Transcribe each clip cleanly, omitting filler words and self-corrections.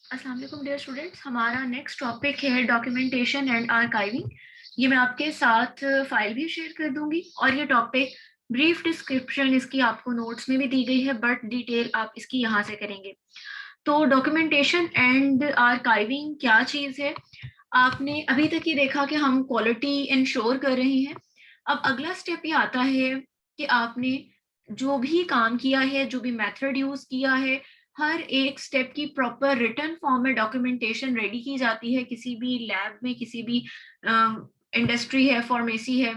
अस्सलाम वालेकुम dear students, हमारा नेक्स्ट टॉपिक है डॉक्यूमेंटेशन एंड आर्काइविंग। ये मैं आपके साथ फाइल भी शेयर कर दूंगी और ये टॉपिक ब्रीफ डिस्क्रिप्शन इसकी आपको नोट्स में भी दी गई है, बट डिटेल आप इसकी यहाँ से करेंगे। तो डॉक्यूमेंटेशन एंड आर्काइविंग क्या चीज़ है? आपने अभी तक ये देखा कि हम क्वालिटी इंश्योर कर रहे हैं। अब अगला स्टेप ये आता है कि आपने जो भी काम किया है, जो भी मेथड यूज किया है, हर एक स्टेप की प्रॉपर रिटर्न फॉर्म में डॉक्यूमेंटेशन रेडी की जाती है। किसी भी लैब में, किसी भी इंडस्ट्री है, फार्मेसी है,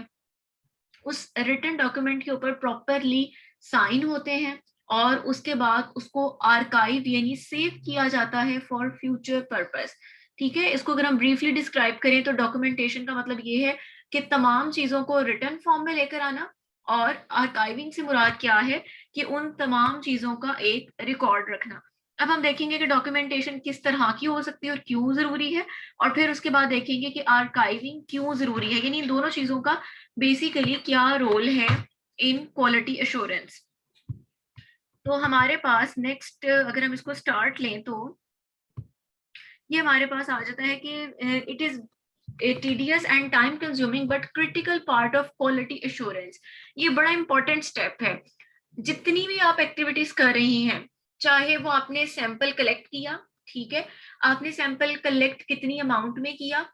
उस रिटर्न डॉक्यूमेंट के ऊपर प्रॉपरली साइन होते हैं और उसके बाद उसको आर्काइव यानी सेव किया जाता है फॉर फ्यूचर पर्पस। ठीक है, इसको अगर हम ब्रीफली डिस्क्राइब करें तो डॉक्यूमेंटेशन का मतलब ये है कि तमाम चीजों को रिटर्न फॉर्म में लेकर आना, और आर्काइविंग से मुराद क्या है कि उन तमाम चीजों का एक रिकॉर्ड रखना। अब हम देखेंगे कि डॉक्यूमेंटेशन किस तरह की हो सकती है और क्यों जरूरी है, और फिर उसके बाद देखेंगे कि आर्काइविंग क्यों जरूरी है, यानी इन दोनों चीजों का बेसिकली क्या रोल है इन क्वालिटी एश्योरेंस। तो हमारे पास नेक्स्ट अगर हम इसको स्टार्ट लें तो ये हमारे पास आ जाता है कि it is a tedious and time consuming but critical part of quality assurance। ये बड़ा इंपॉर्टेंट स्टेप है। जितनी भी आप एक्टिविटीज कर रही हैं, चाहे वो आपने सैंपल कलेक्ट किया, ठीक है, आपने सैंपल कलेक्ट कितनी अमाउंट में किया।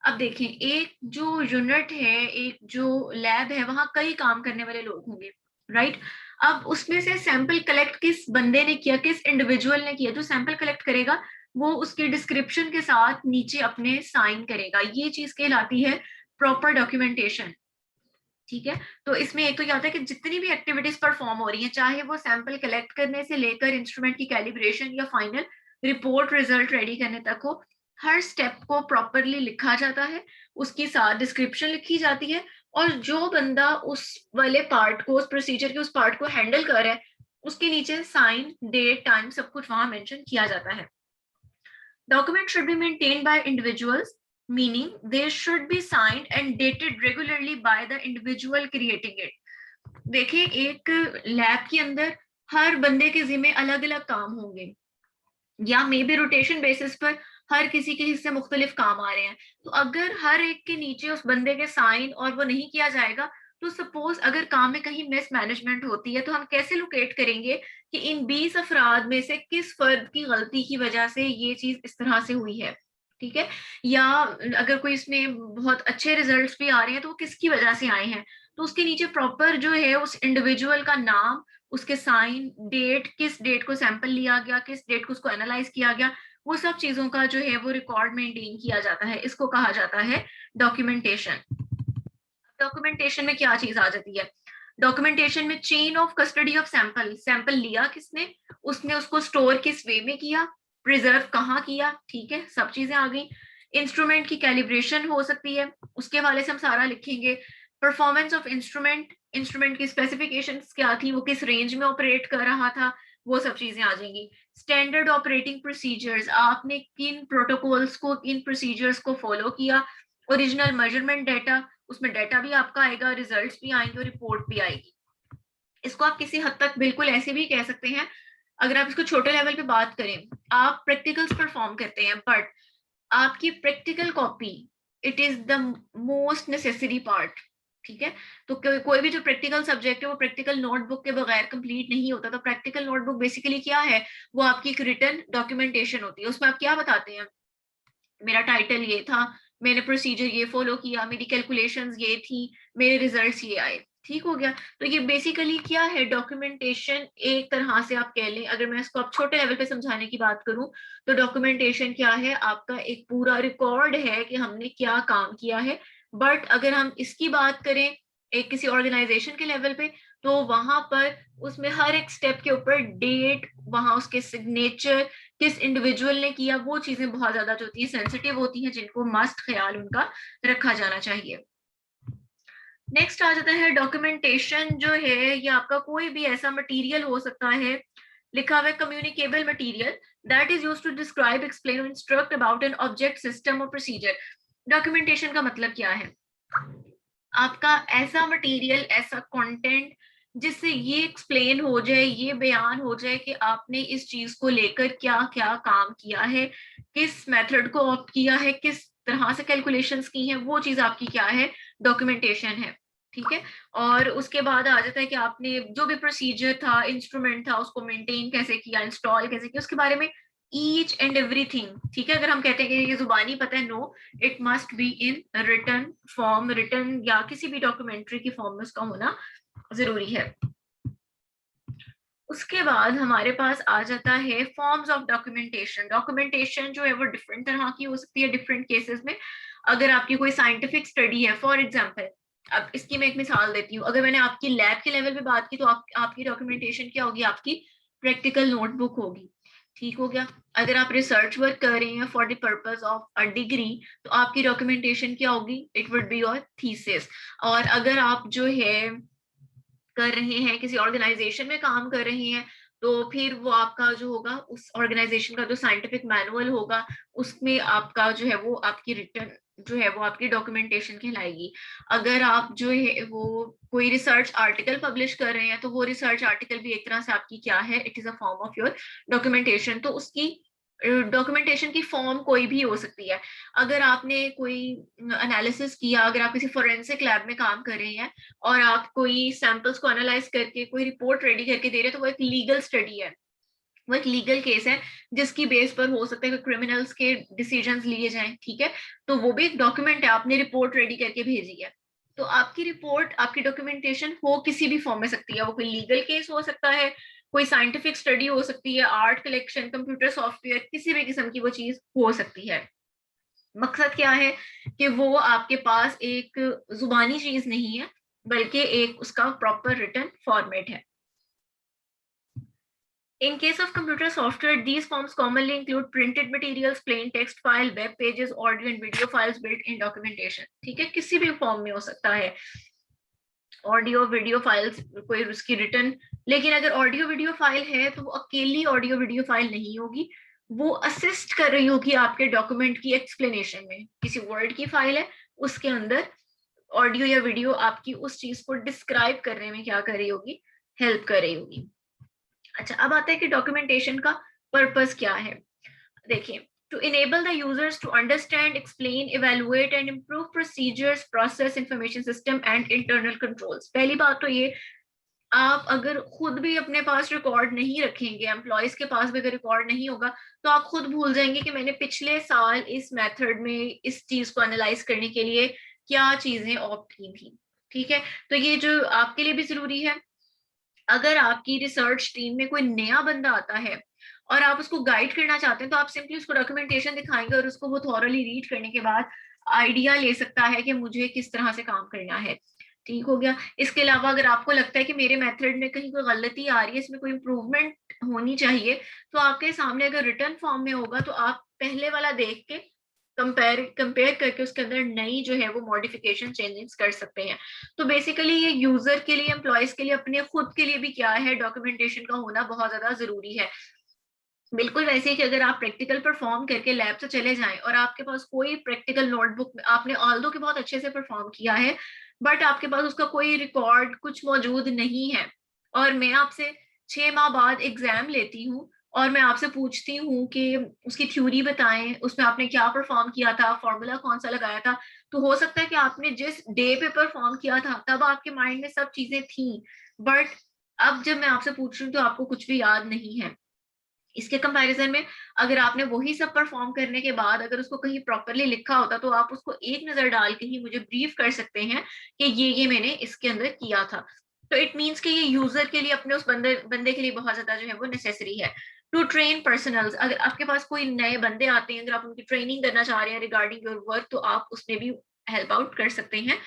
अब देखें, एक जो यूनिट है, एक जो लैब है, वहां कई काम करने वाले लोग होंगे, राइट। अब उसमें से सैंपल कलेक्ट किस बंदे ने किया, किस इंडिविजुअल ने किया? जो सैंपल कलेक्ट करेगा वो उसके डिस्क्रिप्शन के साथ नीचे अपने साइन करेगा। ये चीज कहलाती है प्रॉपर डॉक्यूमेंटेशन। ठीक है, तो इसमें एक तो क्या होता है कि जितनी भी एक्टिविटीज परफॉर्म हो रही हैं, चाहे वो सैंपल कलेक्ट करने से लेकर इंस्ट्रूमेंट की कैलिब्रेशन या फाइनल रिपोर्ट रिजल्ट रेडी करने तक हो, हर स्टेप को प्रॉपरली लिखा जाता है, उसकी साथ डिस्क्रिप्शन लिखी जाती है, और जो बंदा उस वाले पार्ट को, उस प्रोसीजर के उस पार्ट को हैंडल कर रहा है, उसके नीचे साइन, डेट, टाइम सब कुछ वहां मेंशन किया जाता है। Documents should be maintained by individuals, meaning they should be signed and dated regularly by the individual creating it। देखिए, एक लैब के अंदर हर बंदे के जिम्मे अलग अलग काम होंगे, या मे बी रोटेशन बेसिस पर हर किसी के हिस्से मुख्तलिफ काम आ रहे हैं। तो अगर हर एक के नीचे उस बंदे के साइन और वो नहीं किया जाएगा, तो सपोज अगर काम में कहीं मिस मैनेजमेंट होती है, तो हम कैसे लोकेट करेंगे कि इन 20 अफराद में से किस फर्द की गलती की वजह से ये चीज इस तरह से हुई है? ठीक है, या अगर कोई इसमें बहुत अच्छे रिजल्ट्स भी आ रहे हैं तो वो किसकी वजह से आए हैं? तो उसके नीचे प्रॉपर जो है उस इंडिविजुअल का नाम, उसके साइन, डेट, किस डेट को सैंपल लिया गया, किस डेट को उसको एनालाइज किया गया, वो सब चीजों का जो है वो रिकॉर्ड मेंटेन किया जाता है। इसको कहा जाता है डॉक्यूमेंटेशन। डॉक्यूमेंटेशन में क्या चीज आ जाती है? डॉक्यूमेंटेशन में chain of custody of sample. Sample लिया किसने, उसने उसको स्टोर किस वे में किया, प्रिजर्व कहाँ किया, ठीक है, सब चीजें आ गई। इंस्ट्रूमेंट की कैलिब्रेशन हो सकती है, उसके हवाले से हम सारा लिखेंगे। परफॉर्मेंस ऑफ इंस्ट्रूमेंट, इंस्ट्रूमेंट की स्पेसिफिकेशंस क्या थी, वो किस रेंज में ऑपरेट कर रहा था, वो सब चीजें आ जाएंगी। स्टैंडर्ड ऑपरेटिंग प्रोसीजर्स, आपने किन प्रोटोकॉल्स को, किन प्रोसीजर्स को फॉलो किया। ओरिजिनल मेजरमेंट डाटा, उसमें डाटा भी आपका आएगा, रिजल्ट्स भी आएंगे और रिपोर्ट भी आएगी। इसको आप किसी हद तक बिल्कुल ऐसे भी कह सकते हैं, अगर आप इसको छोटे लेवल पे बात करें, आप प्रैक्टिकल्स परफॉर्म करते हैं, बट आपकी practical copy, it is the most necessary part. ठीक है, तो कोई भी जो प्रैक्टिकल सब्जेक्ट है वो प्रैक्टिकल नोटबुक के बगैर कंप्लीट नहीं होता। तो प्रैक्टिकल नोटबुक बेसिकली क्या है? वो आपकी एक रिटर्न डॉक्यूमेंटेशन होती है। उसमें आप क्या बताते हैं? मेरा टाइटल ये था, मैंने प्रोसीजर ये फॉलो किया, मेरी कैलकुलेशंस ये थी, मेरे रिजल्ट्स ये आए। ठीक हो गया। तो ये बेसिकली क्या है? डॉक्यूमेंटेशन एक तरह से आप कह लें, अगर मैं इसको आप छोटे लेवल पे समझाने की बात करूं, तो डॉक्यूमेंटेशन क्या है? आपका एक पूरा रिकॉर्ड है कि हमने क्या काम किया है। बट अगर हम इसकी बात करें एक किसी ऑर्गेनाइजेशन के लेवल पे, तो वहां पर उसमें हर एक स्टेप के ऊपर डेट, वहां उसके सिग्नेचर, किस इंडिविजुअल ने किया, वो चीजें बहुत ज्यादा जो होती हैं सेंसिटिव होती हैं, जिनको मस्ट ख्याल उनका रखा जाना चाहिए। नेक्स्ट आ जाता है डॉक्यूमेंटेशन जो है, ये आपका कोई भी ऐसा मटेरियल हो सकता है, लिखा हुआ communicable material, that is used to describe, explain और instruct about an object, system और प्रोसीजर। डॉक्यूमेंटेशन का मतलब क्या है? आपका ऐसा मटेरियल, ऐसा कंटेंट जिससे ये एक्सप्लेन हो जाए, ये बयान हो जाए कि आपने इस चीज को लेकर क्या क्या काम किया है, किस मेथड को ऑप्ट किया है, किस तरह से कैलकुलेशंस की हैं, वो चीज आपकी क्या है, डॉक्यूमेंटेशन है। ठीक है। और उसके बाद आ जाता है कि आपने जो भी प्रोसीजर था, इंस्ट्रूमेंट था, उसको मेंटेन कैसे किया, इंस्टॉल कैसे किया, उसके बारे में ईच एंड एवरीथिंग। ठीक है। अगर हम कहते हैं कि ये जुबानी पता है, no, it must be in written form, written या किसी भी डॉक्यूमेंट्री की फॉर्म में उसका होना जरूरी है। उसके बाद हमारे पास आ जाता है फॉर्म्स ऑफ डॉक्यूमेंटेशन। डॉक्यूमेंटेशन जो है वो डिफरेंट तरह की हो सकती है डिफरेंट केसेस में। अगर आपकी कोई साइंटिफिक स्टडी है, फॉर एग्जांपल, अब इसकी मैं एक मिसाल देती हूँ। अगर मैंने आपकी लैब के लेवल पे बात की तो आपकी डॉक्यूमेंटेशन क्या होगी, आपकी प्रैक्टिकल नोटबुक होगी। ठीक हो गया। अगर आप रिसर्च वर्क कर रहे हैं for the purpose of a degree, तो आपकी डॉक्यूमेंटेशन क्या होगी, it would be your thesis. और अगर आप जो है कर रहे हैं, किसी ऑर्गेनाइजेशन में काम कर रहे हैं, तो फिर वो आपका जो होगा, उस ऑर्गेनाइजेशन का जो साइंटिफिक मैनुअल होगा, उसमें आपका जो है वो आपकी रिटर्न जो है वो आपकी डॉक्यूमेंटेशन कहलाएगी। अगर आप जो है वो कोई रिसर्च आर्टिकल पब्लिश कर रहे हैं, तो वो रिसर्च आर्टिकल भी एक तरह से आपकी क्या है, it is a form of your documentation. तो उसकी डॉक्यूमेंटेशन की फॉर्म कोई भी हो सकती है। अगर आपने कोई एनालिसिस किया, अगर आप किसी फोरेंसिक लैब में काम कर रहे हैं और आप कोई सैंपल्स को एनालाइज करके कोई रिपोर्ट रेडी करके दे रहे हैं, तो वो एक लीगल स्टडी है, वो एक लीगल केस है, जिसकी बेस पर हो सकता है कि क्रिमिनल्स के डिसीजंस लिए जाएं। ठीक है। तो वो भी एक डॉक्यूमेंट है, आपने रिपोर्ट रेडी करके भेजी है। तो आपकी रिपोर्ट, आपकी डॉक्यूमेंटेशन हो किसी भी फॉर्म में सकती है। वो कोई लीगल केस हो सकता है, कोई साइंटिफिक स्टडी हो सकती है, आर्ट कलेक्शन, कंप्यूटर सॉफ्टवेयर, किसी भी किस्म की वो चीज हो सकती है। मकसद क्या है कि वो आपके पास एक जुबानी चीज नहीं है, बल्कि एक उसका प्रॉपर रिटन फॉर्मेट है। In case of computer software, these forms commonly include printed materials, plain text file, web pages, audio and video files built in documentation. ठीक है, किसी भी फॉर्म में हो सकता है, ऑडियो वीडियो फाइल्स, कोई उसकी रिटर्न। लेकिन अगर ऑडियो वीडियो फाइल है तो वो अकेली ऑडियो वीडियो फाइल नहीं होगी, वो असिस्ट कर रही होगी आपके डॉक्यूमेंट की एक्सप्लेनेशन में। किसी वर्ड की फाइल है, उसके अंदर ऑडियो या वीडियो आपकी उस चीज को डिस्क्राइब करने में क्या कर रही होगी, हेल्प कर रही होगी। अच्छा, अब आता है कि डॉक्यूमेंटेशन का पर्पस क्या है। देखिए, to enable the users to understand, explain, evaluate and improve procedures, process, information system and internal controls। पहली बात तो ये, आप अगर खुद भी अपने पास रिकॉर्ड नहीं रखेंगे, एम्प्लॉयज के पास भी अगर रिकॉर्ड नहीं होगा, तो आप खुद भूल जाएंगे कि मैंने पिछले साल इस मेथड में इस चीज को एनालाइज करने के लिए क्या चीजें ऑप्ट की थी। ठीक है। तो ये जो आपके लिए भी जरूरी है। अगर आपकी रिसर्च टीम में कोई नया बंदा आता है और आप उसको गाइड करना चाहते हैं, तो आप सिंपली उसको डॉक्यूमेंटेशन दिखाएंगे और उसको वो थॉरली रीड करने के बाद आइडिया ले सकता है कि मुझे किस तरह से काम करना है। ठीक हो गया। इसके अलावा अगर आपको लगता है कि मेरे मेथड में कहीं कोई गलती आ रही है, इसमें कोई इम्प्रूवमेंट होनी चाहिए, तो आपके सामने अगर रिटर्न फॉर्म में होगा, तो आप पहले वाला देख के कंपेयर करके उसके अंदर नई जो है वो मॉडिफिकेशन चेंजेस कर सकते हैं। तो बेसिकली ये यूजर के लिए, एम्प्लॉयज के लिए, अपने खुद के लिए भी क्या है, डॉक्यूमेंटेशन का होना बहुत ज्यादा जरूरी है। बिल्कुल वैसे ही कि अगर आप प्रैक्टिकल परफॉर्म करके लैब से चले जाएं और आपके पास कोई प्रैक्टिकल नोटबुक, आपने ऑल्दो के बहुत अच्छे से परफॉर्म किया है, बट आपके पास उसका कोई रिकॉर्ड कुछ मौजूद नहीं है, और मैं आपसे 6 माह बाद एग्जाम लेती हूँ और मैं आपसे पूछती हूँ कि उसकी थ्योरी बताएं, उसमें आपने क्या परफॉर्म किया था, फॉर्मूला कौन सा लगाया था। तो हो सकता है कि आपने जिस डे पे परफॉर्म किया था तब आपके माइंड में सब चीजें थी, बट अब जब मैं आपसे पूछ रही हूँ तो आपको कुछ भी याद नहीं है। इसके कंपैरिजन में अगर आपने वही सब परफॉर्म करने के बाद अगर उसको कहीं प्रॉपरली लिखा होता, तो आप उसको एक नजर डाल के ही मुझे ब्रीफ कर सकते हैं कि ये मैंने इसके अंदर किया था। तो इट मीन्स कि ये यूजर के लिए, अपने उस बंदे के लिए बहुत ज्यादा जो है वो नेसेसरी है। टू ट्रेन पर्सनल्स, अगर आपके पास कोई नए बंदे आते हैं, अगर आप उनकी ट्रेनिंग करना चाह रहे हैं रिगार्डिंग योर वर्क, तो आप उसमें भी हेल्प आउट कर सकते हैं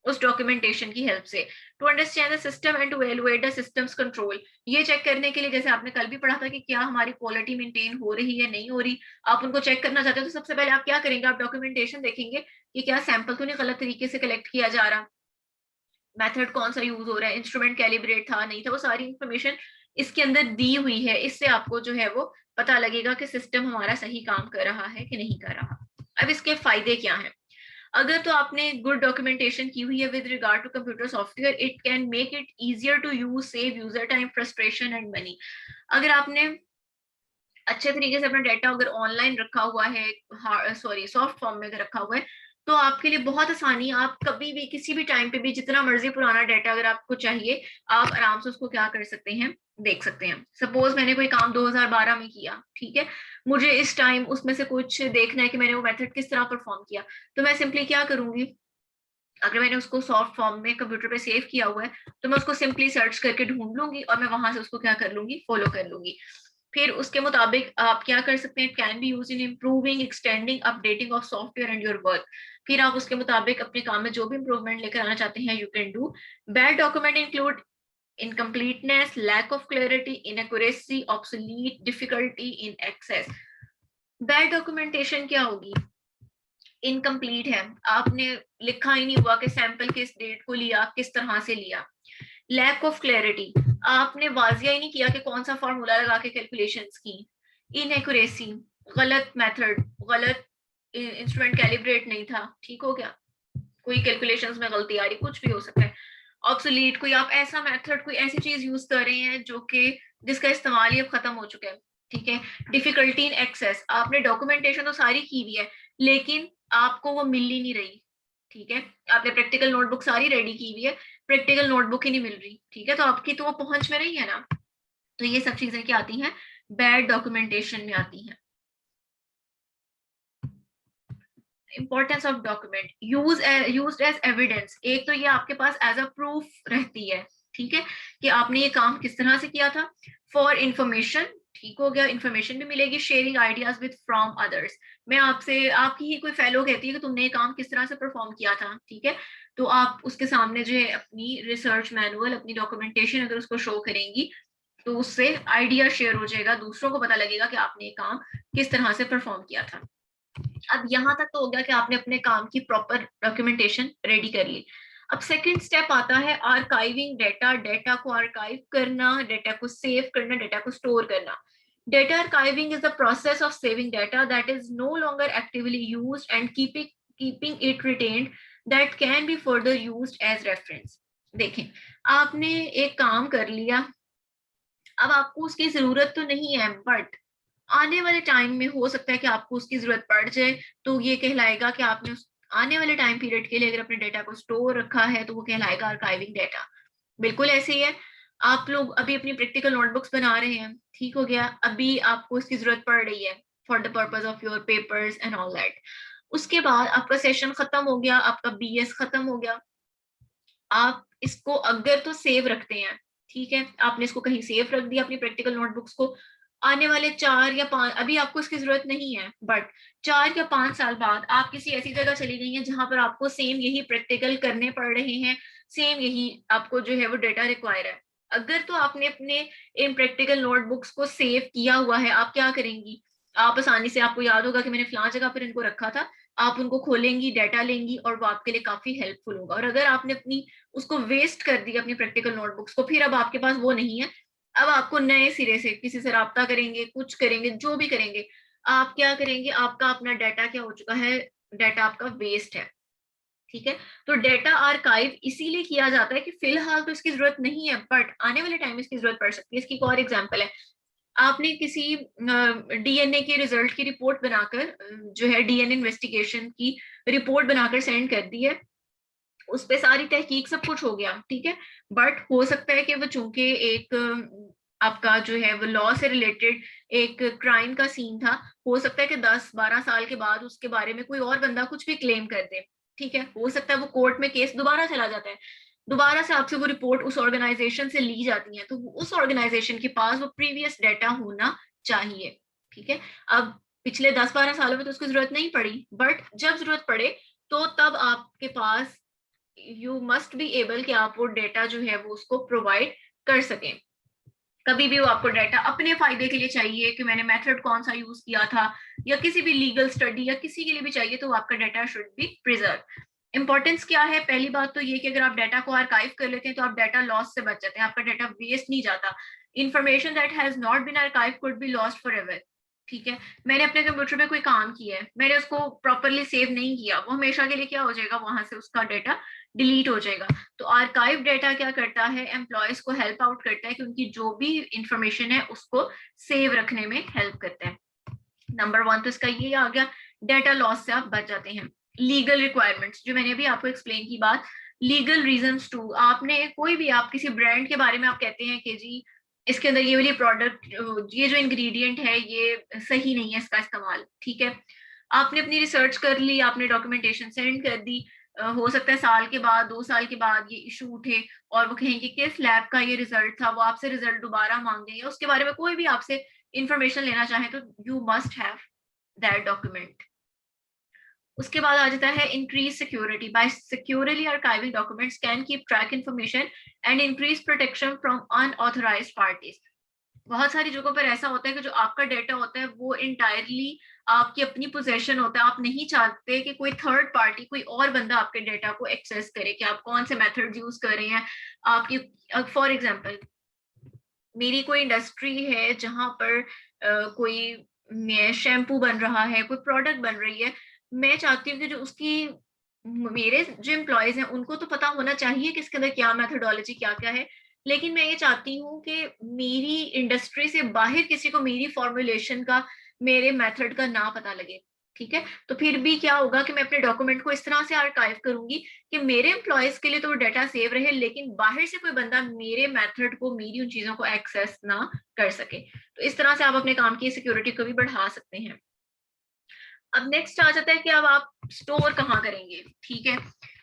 उस डॉक्यूमेंटेशन की हेल्प से। To understand the system and to evaluate the systems control, ये चेक करने के लिए, जैसे आपने कल भी पढ़ा था कि क्या हमारी क्वालिटी मेंटेन हो रही है नहीं हो रही, आप उनको चेक करना चाहते हो, तो सबसे पहले आप क्या करेंगे, आप डॉक्यूमेंटेशन देखेंगे कि क्या सैंपल तो नहीं गलत तरीके से कलेक्ट किया जा रहा, मेथड कौन सा यूज हो रहा है, इंस्ट्रूमेंट कैलिब्रेट था नहीं था, वो सारी इंफॉर्मेशन इसके अंदर दी हुई है। इससे आपको जो है वो पता लगेगा कि सिस्टम हमारा सही काम कर रहा है कि नहीं कर रहा। अब इसके फायदे क्या हैं। अगर तो आपने गुड डॉक्यूमेंटेशन की हुई है with regard to computer software, it can make it easier to use, save user time, frustration and money. अगर आपने अच्छे तरीके से अपना डाटा अगर ऑनलाइन रखा हुआ है, सॉरी सॉफ्ट फॉर्म में अगर रखा हुआ है, तो आपके लिए बहुत आसानी, आप कभी भी किसी भी टाइम पे भी जितना मर्जी पुराना डाटा अगर आपको चाहिए, आप आराम से उसको क्या कर सकते हैं, देख सकते हैं। सपोज मैंने कोई काम 2012 में किया, ठीक है, मुझे इस टाइम उसमें से कुछ देखना है कि मैंने वो मेथड किस तरह परफॉर्म किया, तो मैं सिंपली क्या करूंगी, अगर मैंने उसको सॉफ्ट फॉर्म में कंप्यूटर पे सेव किया हुआ है, तो मैं उसको सिंपली सर्च करके ढूंढ लूंगी और मैं वहां से उसको क्या कर लूंगी, फॉलो कर लूंगी। फिर उसके मुताबिक आप क्या कर सकते हैं, can be use in improving, extending, updating of software and your work. फिर आप उसके मुताबिक अपने काम में जो भी इंप्रूवमेंट लेकर आना चाहते हैं, you can do. Bad document include incompleteness, lack of clarity, inaccuracy, obsolete, difficulty in access. Bad documentation क्या होगी, इनकम्प्लीट है, आपने लिखा ही नहीं हुआ कि सैंपल किस डेट को लिया, किस तरह से लिया। लैक ऑफ क्लैरिटी, आपने वाजिया ही नहीं किया कि कौन सा फॉर्मूला लगा के कैलकुलेशंस की। इनएक्यूरेसी, गलत मेथड, गलत इंस्ट्रूमेंट कैलिब्रेट नहीं था, ठीक हो गया, कोई कैलकुलेशंस में गलती आ रही, कुछ भी हो सकता है। ऑब्सोलीट, कोई आप ऐसा मेथड, कोई ऐसी चीज यूज कर रहे हैं जो कि जिसका इस्तेमाल ही अब खत्म हो चुका है, ठीक है। डिफिकल्टी इन एक्सेस, आपने डॉक्यूमेंटेशन तो सारी की हुई है लेकिन आपको वो मिल ही नहीं रही, ठीक है, आपने प्रैक्टिकल नोटबुक सारी रेडी की हुई है, प्रैक्टिकल नोटबुक ही नहीं मिल रही, ठीक है, तो आपकी तो वो पहुंच में नहीं है ना। तो ये सब चीजें क्या आती हैं, बैड डॉक्यूमेंटेशन में आती हैं। Importance of document, used as evidence, एक तो ये आपके पास एज अ प्रूफ रहती है, ठीक है, कि आपने ये काम किस तरह से किया था। फॉर इंफॉर्मेशन, ठीक हो गया, इंफॉर्मेशन भी मिलेगी। Sharing ideas with from others, मैं आपसे, आपकी ही कोई फेलो कहती है कि तुमने ये काम किस तरह से परफॉर्म किया था, ठीक है, तो आप उसके सामने जो है अपनी रिसर्च मैनुअल, अपनी डॉक्यूमेंटेशन अगर उसको शो करेंगी, तो उससे आइडिया शेयर हो जाएगा, दूसरों को पता लगेगा कि आपने ये काम किस तरह से परफॉर्म किया था। अब यहाँ तक तो हो गया कि आपने अपने काम की प्रॉपर डॉक्यूमेंटेशन रेडी कर ली। अब सेकंड स्टेप आता है आर्काइविंग डेटा, डेटा को आर्काइव करना, डेटा को सेव करना, डेटा को स्टोर करना। Data archiving is the process of saving data that is no longer actively used and keeping it retained that can be further used as reference. देखें, आपने एक काम कर लिया, अब आपको उसकी जरूरत तो नहीं है, बट आने वाले टाइम में हो सकता है कि आपको उसकी जरूरत पड़ जाए, तो ये कहलाएगा कि आपने उस आने वाले टाइम पीरियड के लिए अगर अपने डेटा को स्टोर रखा है, तो वो कहलाएगा आर्काइविंग डेटा। बिल्कुल ऐसे ही है, आप लोग अभी अपनी प्रैक्टिकल नोटबुक्स बना रहे हैं, ठीक हो गया, अभी आपको इसकी जरूरत पड़ रही है for the purpose of your papers and all that. उसके बाद आपका सेशन खत्म हो गया, आपका बीएस खत्म हो गया, आप इसको अगर तो सेव रखते हैं, ठीक है, आपने इसको कहीं सेव रख दिया अपनी प्रैक्टिकल नोटबुक्स को, आने वाले 4 या 5, अभी आपको इसकी जरूरत नहीं है, बट 4 या 5 साल बाद आप किसी ऐसी जगह चली गई हैं जहां पर आपको सेम यही प्रैक्टिकल करने पड़ रहे हैं, सेम यही आपको जो है वो डेटा रिक्वायर है। अगर तो आपने अपने इन प्रैक्टिकल नोटबुक्स को सेव किया हुआ है, आप क्या करेंगी, आप आसानी से, आपको याद होगा कि मैंने फलां जगह पर इनको रखा था, आप उनको खोलेंगी, डाटा लेंगी और वो आपके लिए काफी हेल्पफुल होगा। और अगर आपने अपनी उसको वेस्ट कर दिया अपनी प्रैक्टिकल नोटबुक्स को, फिर अब आपके पास वो नहीं है, अब आपको नए सिरे से किसी से राब्ता करेंगे, कुछ करेंगे, जो भी करेंगे, आप क्या करेंगे, आपका अपना डाटा क्या हो चुका है, डाटा आपका वेस्ट है, ठीक है। तो डेटा आर्काइव इसीलिए किया जाता है कि फिलहाल तो इसकी जरूरत नहीं है, बट आने वाले टाइम में इसकी जरूरत पड़ सकती है। इसकी एक और एग्जांपल है, आपने किसी डीएनए के रिजल्ट की रिपोर्ट बनाकर, जो है डीएनए इन्वेस्टिगेशन की रिपोर्ट बनाकर सेंड कर दी है, उस पे सारी तहकीक सब कुछ हो गया, ठीक है, बट हो सकता है कि वो चूंकि एक आपका जो है वो लॉ से रिलेटेड एक क्राइम का सीन था, हो सकता है कि 10-12 साल के बाद उसके बारे में कोई और बंदा कुछ भी क्लेम कर दे, ठीक है, हो सकता है वो कोर्ट में केस दोबारा चला जाता है, दोबारा से आपसे वो रिपोर्ट उस ऑर्गेनाइजेशन से ली जाती है, तो उस ऑर्गेनाइजेशन के पास वो प्रीवियस डाटा होना चाहिए, ठीक है। अब पिछले 10-12 सालों में तो उसकी जरूरत नहीं पड़ी, बट जब जरूरत पड़े तो तब आपके पास, यू मस्ट बी एबल कि आप वो डेटा जो है वो उसको प्रोवाइड कर सकें। कभी भी वो आपको डाटा अपने फायदे के लिए चाहिए कि मैंने मेथड कौन सा यूज किया था, या किसी भी लीगल स्टडी या किसी के लिए भी चाहिए, तो आपका data should be preserve. Importance क्या है, पहली बात तो ये कि अगर आप डाटा को आर्काइव कर लेते हैं तो आप डाटा लॉस से बच जाते हैं, आपका डाटा वेस्ट नहीं जाता। Information that has not been archive could be lost forever, ठीक है, मैंने अपने कंप्यूटर पे कोई काम किया है, मैंने उसको प्रॉपरली सेव नहीं किया, वो हमेशा के लिए क्या हो जाएगा, वहां से उसका डेटा डिलीट हो जाएगा। तो आर्काइव डेटा क्या करता है, एम्प्लॉयज को हेल्प आउट करता है कि उनकी जो भी इंफॉर्मेशन है उसको सेव रखने में हेल्प करता है। नंबर वन तो इसका ये आ गया, डेटा लॉस से आप बच जाते हैं। लीगल रिक्वायरमेंट्स, जो मैंने अभी आपको एक्सप्लेन की बात, लीगल रीजंस टू, आपने कोई भी, आप किसी ब्रांड के बारे में आप कहते हैं कि जी इसके अंदर ये वाली प्रोडक्ट, ये जो इंग्रेडिएंट है ये सही नहीं है इसका इस्तेमाल, ठीक है, आपने अपनी रिसर्च कर ली, आपने डॉक्यूमेंटेशन सेंड कर दी, हो सकता है साल के बाद, 2 साल के बाद ये इशू उठे और वो कहेंगे किस लैब का ये रिजल्ट था, वो आपसे रिजल्ट दोबारा मांगे या उसके बारे में कोई भी आपसे इंफॉर्मेशन लेना चाहे, तो you must have that document. उसके बाद आ जाता है increase security, by securely archiving documents can keep track information and increase protection from unauthorized parties. बहुत सारी जगहों पर ऐसा होता है कि जो आपका डेटा होता है वो इंटायरली आपकी अपनी पोजेशन होता है, आप नहीं चाहते कि कोई थर्ड पार्टी, कोई और बंदा आपके डेटा को एक्सेस करे कि आप कौन से मेथड यूज कर रहे हैं आपकी। फॉर एग्जांपल, मेरी कोई इंडस्ट्री है जहां पर कोई शैम्पू बन रहा है, कोई प्रोडक्ट बन रही है, मैं चाहती हूँ कि जो उसकी, मेरे जो एम्प्लॉयज हैं उनको तो पता होना चाहिए कि इसके अंदर क्या मेथोडोलॉजी क्या क्या है, लेकिन मैं ये चाहती हूँ कि मेरी इंडस्ट्री से बाहर किसी को मेरी फॉर्मुलेशन का, मेरे मेथड का ना पता लगे, ठीक है। तो फिर भी क्या होगा कि मैं अपने डॉक्यूमेंट को इस तरह से आर्काइव करूंगी कि मेरे एम्प्लॉयज के लिए तो वो डाटा सेव रहे, लेकिन बाहर से कोई बंदा मेरे मेथड को, मेरी उन चीजों को एक्सेस ना कर सके। तो इस तरह से आप अपने काम की सिक्योरिटी को भी बढ़ा सकते हैं। अब नेक्स्ट आ जाता है कि अब आप स्टोर कहाँ करेंगे, ठीक है।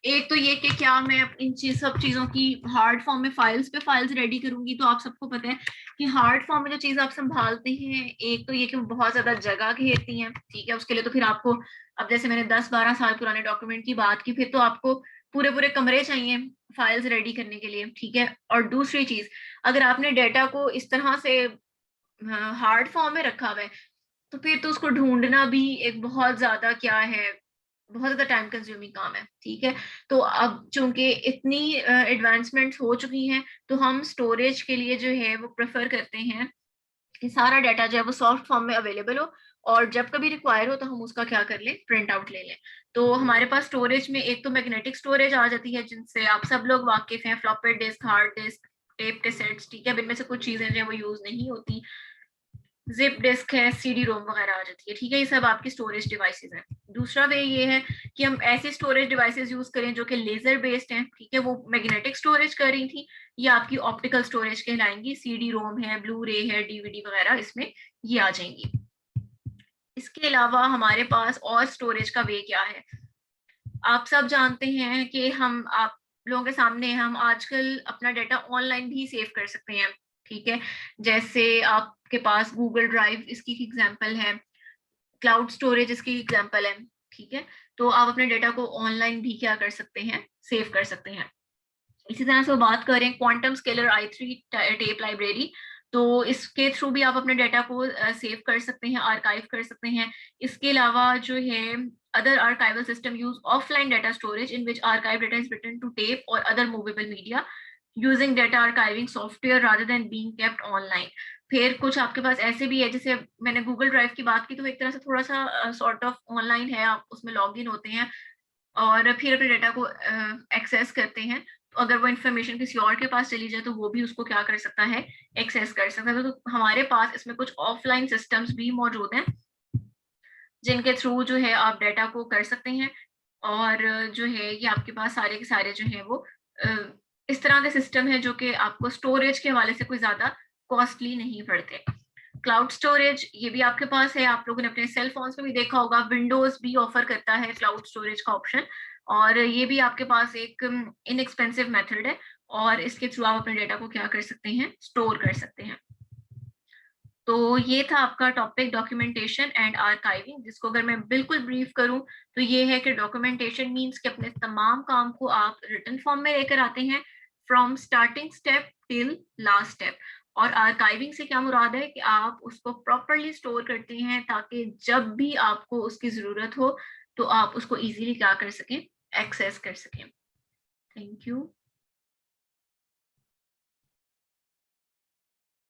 एक तो ये कि क्या मैं इन सब चीजों की हार्ड फॉर्म में फाइल्स पे फाइल्स रेडी करूंगी, तो आप सबको पता है कि हार्ड फॉर्म में जो चीज आप संभालते हैं, एक तो ये कि वो बहुत ज्यादा जगह घेरती हैं, ठीक है। उसके लिए तो फिर आपको, अब जैसे मैंने 10-12 साल पुराने डॉक्यूमेंट की बात की, फिर तो आपको पूरे पूरे कमरे चाहिए फाइल्स रेडी करने के लिए, ठीक है। और दूसरी चीज, अगर आपने डेटा को इस तरह से हार्ड फॉर्म में रखा हुआ है, तो फिर तो उसको ढूंढना भी एक बहुत ज्यादा क्या है, बहुत ज्यादा टाइम कंज्यूमिंग काम है, ठीक है। तो अब चूंकि इतनी एडवांसमेंट्स हो चुकी हैं, तो हम स्टोरेज के लिए जो है वो प्रेफर करते हैं कि सारा डाटा जो है वो सॉफ्ट फॉर्म में अवेलेबल हो, और जब कभी रिक्वायर हो तो हम उसका क्या कर लें, प्रिंट आउट ले लें। तो हमारे पास स्टोरेज में एक तो मैग्नेटिक स्टोरेज आ जाती है, जिनसे आप सब लोग वाकिफ हैं, floppy disk, hard disk, tape cassettes, ठीक है। अब इनमें से कुछ चीजें जो है वो यूज नहीं होती, जिप डिस्क है, सीडी रोम वगैरह आ जाती है, ठीक है। ये सब आपकी स्टोरेज डिवाइसेस हैं। दूसरा वे ये है कि हम ऐसे स्टोरेज डिवाइसेस यूज करें जो कि लेजर बेस्ड हैं, ठीक है। वो मैग्नेटिक स्टोरेज कर रही थी, ये आपकी ऑप्टिकल स्टोरेज कहलाएंगी, सीडी रोम है, ब्लू रे है, डीवीडी वगैरह इसमें ये आ जाएंगी। इसके अलावा हमारे पास और स्टोरेज का वे क्या है, आप सब जानते हैं कि हम, आप लोगों के सामने, हम आजकल अपना डाटा ऑनलाइन भी सेव कर सकते हैं, ठीक है। जैसे आपके पास गूगल ड्राइव इसकी एग्जांपल है, क्लाउड स्टोरेज इसकी एग्जांपल है, ठीक है। तो आप अपने डाटा को ऑनलाइन भी क्या कर सकते हैं, सेव कर सकते हैं। इसी तरह से बात करें quantum scalar i3 tape library, तो इसके थ्रू भी आप अपने डाटा को सेव कर सकते हैं, आर्काइव कर सकते हैं। इसके अलावा जो है other archival system use offline data storage in which archive data is written to tape और other movable media using data archiving software rather than being kept online. फिर कुछ आपके पास ऐसे भी है, जैसे मैंने गूगल ड्राइव की बात की, तो एक तरह से थोड़ा सा सॉर्ट ऑफ ऑनलाइन है, आप उसमें लॉग इन होते हैं और फिर अपने डाटा को एक्सेस करते हैं। तो अगर वो इन्फॉर्मेशन किसी और के पास चली जाए तो वो भी उसको क्या कर सकता है, एक्सेस कर सकता है। तो हमारे पास इसमें कुछ ऑफलाइन सिस्टम्स भी मौजूद हैं जिनके थ्रू जो है आप डाटा को कर सकते हैं, और जो है ये आपके पास सारे के सारे जो है वो इस तरह के सिस्टम है जो कि आपको स्टोरेज के हवाले से कोई ज्यादा कॉस्टली नहीं पड़ते। क्लाउड स्टोरेज ये भी आपके पास है, आप लोगों ने अपने सेल फोन्स में भी देखा होगा, विंडोज भी ऑफर करता है क्लाउड स्टोरेज का ऑप्शन, और ये भी आपके पास एक इनएक्सपेंसिव मेथड है, और इसके थ्रू आप अपने डेटा को क्या कर सकते हैं, स्टोर कर सकते हैं। तो ये था आपका टॉपिक डॉक्यूमेंटेशन एंड आर्काइविंग, जिसको अगर मैं बिल्कुल ब्रीफ करूं तो ये है कि डॉक्यूमेंटेशन मींस कि अपने तमाम काम को आप रिटन फॉर्म में लेकर आते हैं, from starting step till last step. और आर्काइविंग से क्या मुराद है कि आप उसको प्रॉपरली स्टोर करते हैं ताकि जब भी आपको उसकी जरूरत हो तो आप उसको इजीली क्या कर सकें, एक्सेस कर सकें। Thank you.